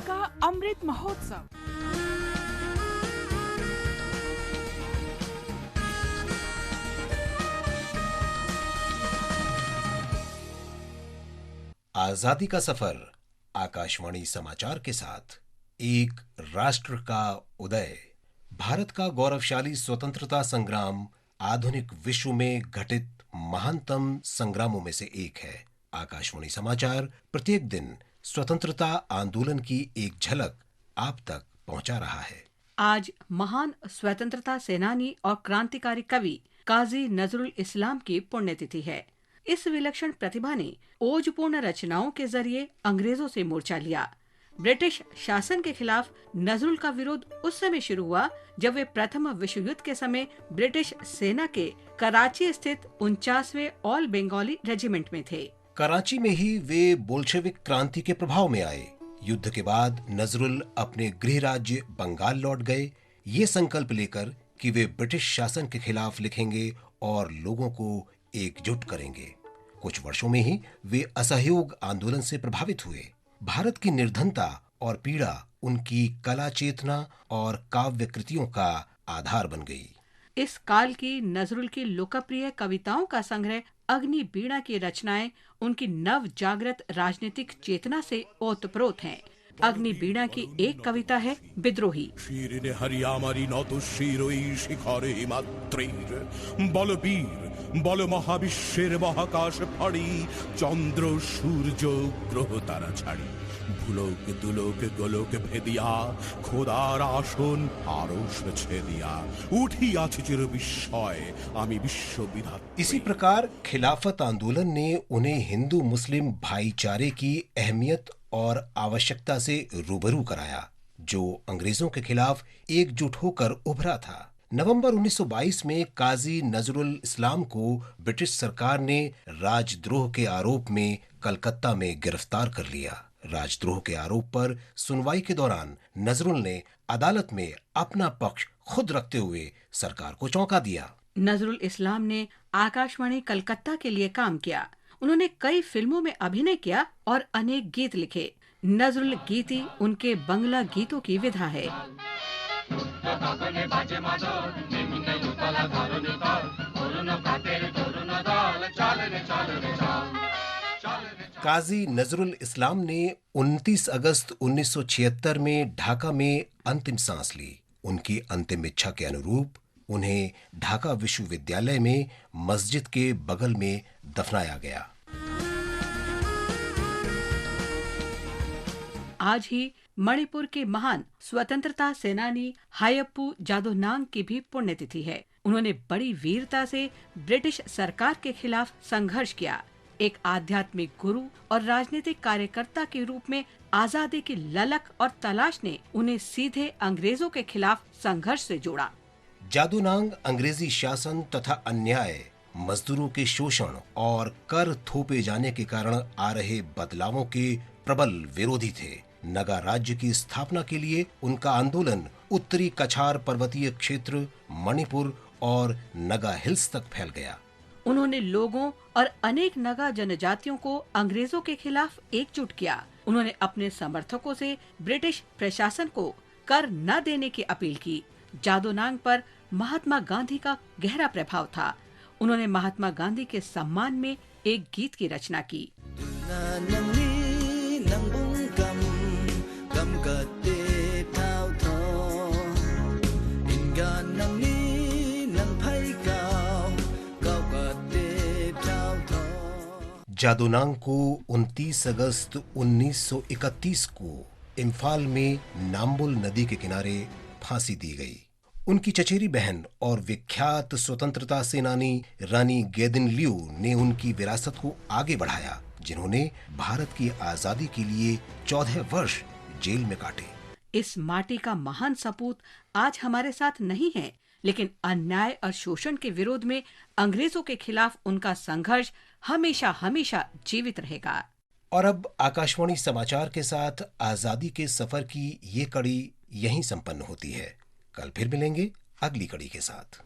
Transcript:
का अमृत महोत्सव। आजादी का सफर आकाशवाणी समाचार के साथ एक राष्ट्र का उदय। भारत का गौरवशाली स्वतंत्रता संग्राम आधुनिक विश्व में घटित महानतम संग्रामों में से एक है। आकाशवाणी समाचार प्रत्येक दिन स्वतंत्रता आंदोलन की एक झलक आप तक पहुंचा रहा है। आज महान स्वतंत्रता सेनानी और क्रांतिकारी कवि काजी नजरुल इस्लाम की पुण्यतिथि है। इस विलक्षण प्रतिभा ने ओजपूर्ण रचनाओं के जरिए अंग्रेजों से मोर्चा लिया। ब्रिटिश शासन के खिलाफ नजरुल का विरोध उस समय शुरू हुआ जब वे प्रथम विश्व युद्ध के समय ब्रिटिश सेना के कराची स्थित 49वें ऑल बंगाली रेजिमेंट में थे। कराची में ही वे बोल्शेविक क्रांति के प्रभाव में आए। युद्ध के बाद नजरुल अपने गृह राज्य बंगाल लौट गए, ये संकल्प लेकर कि वे ब्रिटिश शासन के खिलाफ लिखेंगे और लोगों को एकजुट करेंगे। कुछ वर्षों में ही वे असहयोग आंदोलन से प्रभावित हुए। भारत की निर्धनता और पीड़ा उनकी कला चेतना और काव्य कृतियों का आधार बन गई। इस काल की नजरुल की लोकप्रिय कविताओं का संग्रह अग्नि बीणा की रचनाएं उनकी नव जागृत राजनीतिक चेतना से ओतप्रोत हैं। अग्नि बीणा की एक कविता है विद्रोही। शीरिने हरियामारी নত शिरोई शिखरे मात्रेर बलबीर बल महाविश्वेर महाकाश फाड़ी चंद्र सूर्य ग्रह तारा छाड़ी भूलोक दुलोक गोलोक भेदिया खोदार आसन आरश छेदिया उठियाछि चिर विस्मय आमी विश्व विधात्री। इसी प्रकार खिलाफत आंदोलन ने उन्हें हिंदू मुस्लिम भाईचारे की अहमियत और आवश्यकता से रूबरू कराया, जो अंग्रेजों के खिलाफ एकजुट होकर उभरा था। नवंबर 1922 में काजी नजरुल इस्लाम को ब्रिटिश सरकार ने राजद्रोह के आरोप में कलकत्ता में गिरफ्तार कर लिया। राजद्रोह के आरोप पर सुनवाई के दौरान नजरुल ने अदालत में अपना पक्ष खुद रखते हुए सरकार को चौंका दिया। नजरुल इस्लाम ने आकाशवाणी कलकत्ता के लिए काम किया। उन्होंने कई फिल्मों में अभिनय किया और अनेक गीत लिखे। नजरुल गीति उनके बंगला गीतों की विधा है। काजी नजरुल इस्लाम ने 29 अगस्त 1976 में ढाका में अंतिम सांस ली। उनकी अंतिम इच्छा के अनुरूप उन्हें ढाका विश्वविद्यालय में मस्जिद के बगल में दफनाया गया। आज ही मणिपुर के महान स्वतंत्रता सेनानी हायप्पू जादोनांग की भी पुण्यतिथि है। उन्होंने बड़ी वीरता से ब्रिटिश सरकार के खिलाफ संघर्ष किया। एक आध्यात्मिक गुरु और राजनीतिक कार्यकर्ता के रूप में आजादी की ललक और तलाश ने उन्हें सीधे अंग्रेजों के खिलाफ संघर्ष से जोड़ा। जादोनांग अंग्रेजी शासन तथा अन्याय, मजदूरों के शोषण और कर थोपे जाने के कारण आ रहे बदलावों के प्रबल विरोधी थे। नगा राज्य की स्थापना के लिए उनका आंदोलन उत्तरी कछार पर्वतीय क्षेत्र, मणिपुर और नगा हिल्स तक फैल गया। उन्होंने लोगों और अनेक नगा जनजातियों को अंग्रेजों के खिलाफ एकजुट किया। उन्होंने अपने समर्थकों से ब्रिटिश प्रशासन को कर न देने की अपील की। जादोनांग पर महात्मा गांधी का गहरा प्रभाव था। उन्होंने महात्मा गांधी के सम्मान में एक गीत की रचना की। जादोनांग को 29 अगस्त 1931 को इम्फाल में नाम्बुल नदी के किनारे फांसी दी गई। उनकी चचेरी बहन और विख्यात स्वतंत्रता सेनानी रानी गेदिनलियू ने उनकी विरासत को आगे बढ़ाया, जिन्होंने भारत की आजादी के लिए 14 वर्ष जेल में काटे। इस माटी का महान सपूत आज हमारे साथ नहीं है, लेकिन अन्याय और शोषण के विरोध में अंग्रेजों के खिलाफ उनका संघर्ष हमेशा हमेशा जीवित रहेगा। और अब आकाशवाणी समाचार के साथ आजादी के सफर की ये कड़ी यहीं संपन्न होती है। कल फिर मिलेंगे अगली कड़ी के साथ।